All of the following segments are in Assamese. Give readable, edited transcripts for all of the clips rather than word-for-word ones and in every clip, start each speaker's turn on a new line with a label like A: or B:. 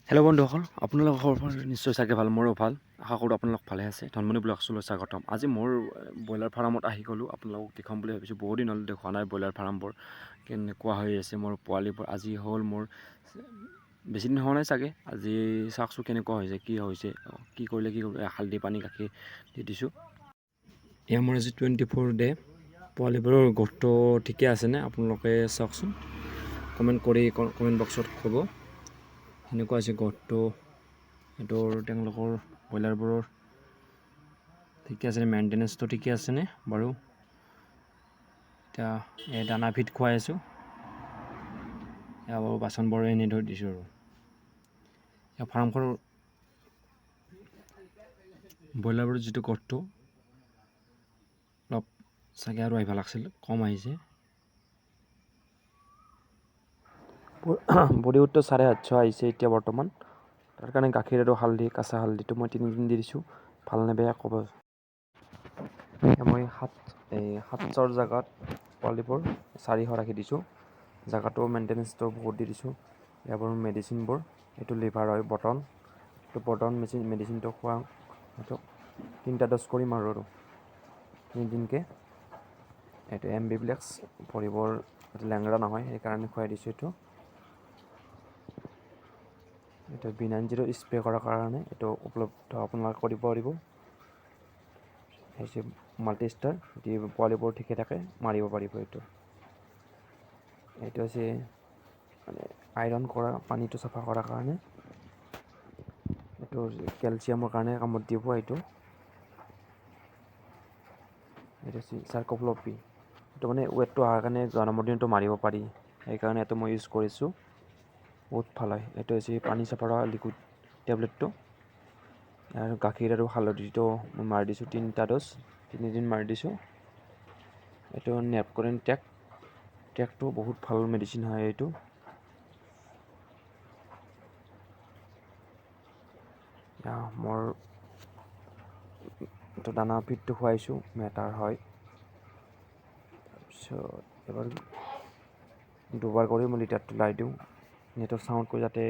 A: হেল্ল' বন্ধুসকল, আপোনালোকৰ খবৰ নিশ্চয় চাগে ভাল, মোৰো ভাল। আশা কৰোঁ আপোনালোক ভালে আছে। ধনমণি ব্লগছলৈ স্বাগতম। আজি মোৰ ব্ৰইলাৰ ফাৰ্মত আহি গ'লোঁ। আপোনালোকক দেখাম বুলি ভাবিছোঁ। বহুত দিন হ'ল দেখুওৱা নাই ব্ৰইলাৰ ফাৰ্মবোৰ কেনেকুৱা হৈ আছে। মোৰ পোৱালিবোৰ আজি হ'ল মোৰ বেছি দিন হোৱা নাই চাগে। আজি চাওকচোন কেনেকুৱা হৈছে, কি হৈছে, কি কৰিলে কি কৰিব। হালধি পানী গাখীৰ দি দিছোঁ। এয়া মোৰ আজি 24 ডে। পোৱালিবোৰৰ গ্ৰথটো ঠিকে আছেনে আপোনালোকে চাওকচোন। কমেণ্ট বক্সত ক'ব। সেনেকুৱা হৈছে গ্ৰথটো। এইটোৰ তেওঁলোকৰ ব্ৰইলাৰবোৰৰ ঠিকে আছেনে, মেইনটেনেঞ্চটো ঠিকে আছেনে বাৰু। এতিয়া এই দানা ফিট খুৱাই আছোঁ। এয়া বাৰু বাচনবোৰ এনেই ধৰি দিছোঁ আৰু এয়া ফাৰ্মখনৰ ব্ৰইলাৰবোৰৰ যিটো গ্ৰথটো অলপ চাগে আৰু আহিব লাগিছিল, কম আহিছে। বডি ৱেটটো 750 আহিছে এতিয়া বৰ্তমান। তাৰ কাৰণে গাখীৰ আৰু হালধি, কেঁচা হালধিটো মই 3 দিন দি দিছোঁ। ভাল নে বেয়া ক'ব। মই 700 জেগাত পোৱালিবোৰ 400 ৰাখি দিছোঁ। জেগাটো মেইনটেনেঞ্চটো বহুত দি দিছোঁ। ইয়াৰ মেডিচিনবোৰ, এইটো লিভাৰ হয় বটন, এইটো বটন মেডিচিনটো খোৱা, সেইটো 3টা ড'জ কৰি মাৰোঁ আৰু 3 দিনকৈ। এইটো এমবিপ্লেক্স, ভৰিবোৰ লেংৰা নহয় সেইকাৰণে খুৱাই দিছোঁ। এইটো B90 স্প্ৰে কৰাৰ কাৰণে এইটো উপলব্ধ আপোনালোকে কৰিব পাৰিব। হৈছে মাল্টিষ্টাৰ, যদি পোৱালিবোৰ ঠিকে থাকে মাৰিব পাৰিব। এইটো হৈছে মানে আইৰণ কৰা, পানীটো চাফা কৰাৰ কাৰণে। এইটো কেলচিয়ামৰ কাৰণে কামত দিব। এইটো হৈছে চাৰ্কোফ্লপি। এইটো মানে ৱেটটো অহাৰ কাৰণে গৰমৰ দিনটো মাৰিব পাৰি, সেইকাৰণে এইটো মই ইউজ কৰিছোঁ। বহুত ভাল হয়। এইটো হৈছে পানী চাফা কৰা লিকুইড টেবলেটটো। আৰু গাখীৰ আৰু হালধিটো মই মাৰি দিছোঁ 3টা ড'জ, 3 দিন মাৰি দিছোঁ। এইটো নেপকৰিন ট্ৰেকটো বহুত ভাল মেডিচিন হয়। এইটো মোৰ দানা ফিটটো খুৱাইছোঁ, মেটাৰ হয়। তাৰপিছত এবাৰ 2বাৰ কৰি মই লিটাৰটো লাই দিওঁ। নেটৰ চাউণ্ডটো যাতে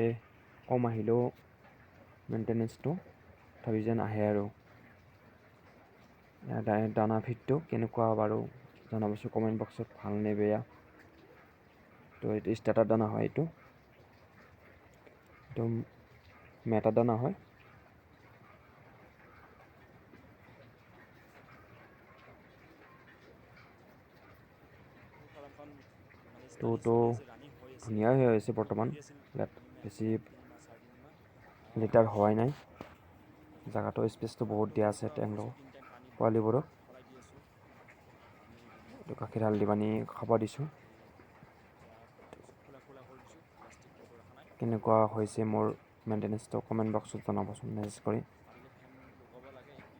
A: কম আহিলেও মেইনটেনেঞ্চটো ভাবি যেন আহে আৰু। দানা ফিটটো কেনেকুৱা বাৰু জনাবচোন কমেণ্ট বক্সত, ভাল নে বেয়া। তো এইটো ষ্টাৰ্টাৰ দানা হয়। এইটো মেটা দানা হয়। তো ধুনীয়াই হৈ আছে বৰ্তমান। ইয়াত বেছি লিটাৰ হোৱাই নাই। জেগাটো স্পেচটো বহুত দিয়া আছে তেওঁলোকৰ পোৱালিবোৰক। এইটো গাখীৰ হালধি পানী খাব দিছোঁ। কেনেকুৱা হৈছে মোৰ মেইনটেনেঞ্চটো কমেণ্ট বক্সত জনাবচোন মেছেজ কৰি।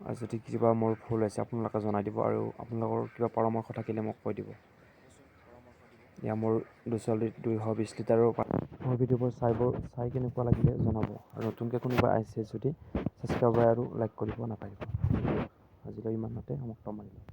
A: আৰু যদি কিবা মোৰ ভুল হৈছে আপোনালোকে জনাই দিব, আৰু আপোনালোকৰ কিবা পৰামৰ্শ থাকিলে মোক কৈ দিব। এয়া মোৰ 220 লিটাৰৰ ভিডিঅ'বোৰ চাই কেনেকুৱা লাগিলে জনাব। আৰু নতুনকৈ কোনোবা আহিছে যদি ছাবস্ক্ৰাইব আৰু লাইক কৰিব নাপাহৰিব। আজিলৈ ইমানতে সমাপ্ত মাৰিলোঁ।